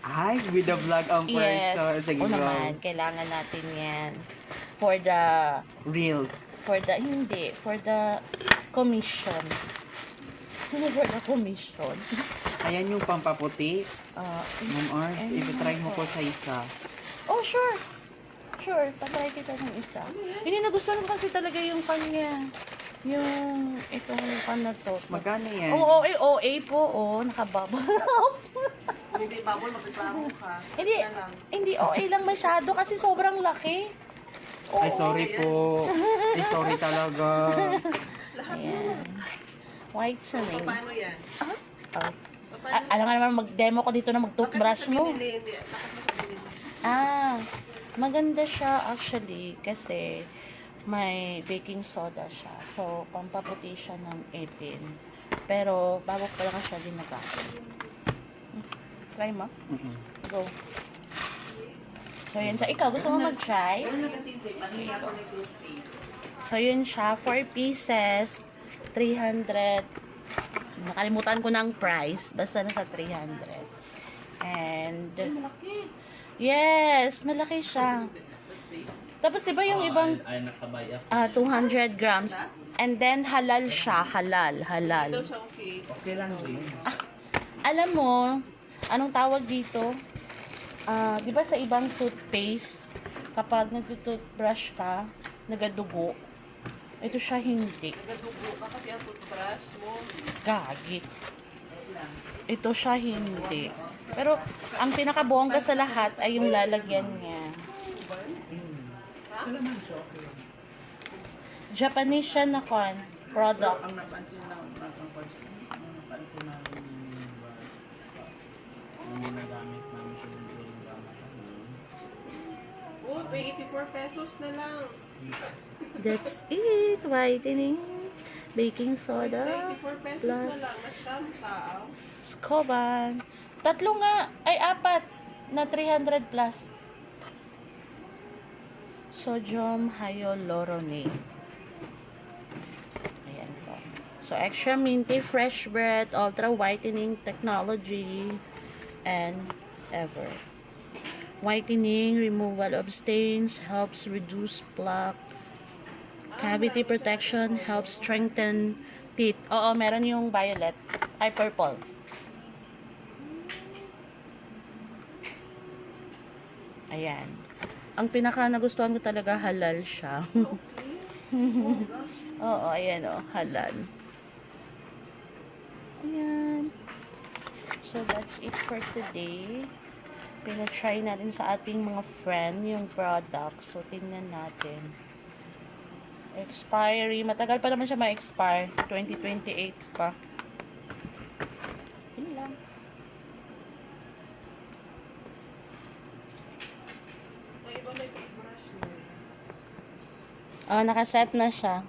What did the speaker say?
Ay, with the vlog ang Yes. person. Sige, O go. naman, kailangan natin yan. For the, Reels. hindi, for the commission. For the commission. Ayan yung pampaputi. Ma'am Arms, i-try mo ko sa isa. Oh, sure. Sure, patry kita ng isa. Hindi, nagustuhan ko kasi talaga yung kanya. Yung, itong pan na to. Magkano yan? Oo, OA po, nakabubble. Hindi bubble, magbabago ka. Hindi OA lang masyado kasi sobrang laki. Oo. Ay, sorry po. Ay, sorry talaga. Ayan. Whitening. Paano yan? Alam nga naman, mag-demo ko dito na mag-toothbrush mo. Hindi. Bakit mo sa binili? Maganda siya actually kasi may baking soda siya. So, pampaputi siya ng ipin. Pero, bago pa lang siya ginagamit. Try mo? Go. So, yun siya. Ikaw, gusto mo mag-try? So, yun siya. 4 pieces. 300. Nakalimutan ko ng price. Basta nasa 300. And, yes, malaki siya. Tapos, di ba yung ibang 200 grams? And then, halal siya. Halal. Ito siya okay. Okay lang din. Alam mo, anong tawag dito? Di ba sa ibang toothpaste, kapag nag-toothbrush ka, nagadugo. Ito siya hindi. Nagadugo ka kasi ang toothbrush mo. Gagi. Ito siya hindi. Pero, ang pinakabongga sa lahat ay yung lalagyan niya. Japanese siya na product. Ang napansin na yung ginagamit namin siya yung Oh, may 84 pesos na lang. That's it. Whitening. Baking soda. 84 pesos na Plus lang. Mas kamo tao. Scoban. 3 nga. Ay, 4. Na 300 plus. Sodium hyaluronate. Ayan po. So, extra minty, fresh breath, ultra whitening technology, and ever. Whitening, removal of stains, helps reduce plaque. Cavity protection, helps strengthen teeth. Oo, meron yung violet. Ay, purple. Ayan. Ang pinaka nagustuhan ko talaga, halal siya. Oo, ayan o, halal. Ayan. So, that's it for today. Pina-try natin sa ating mga friend yung product. So, tingnan natin. Expiry. Matagal pa naman siya ma-expire. 2028 pa. Yun lang. May iba may toothbrush mo. Nakaset na siya.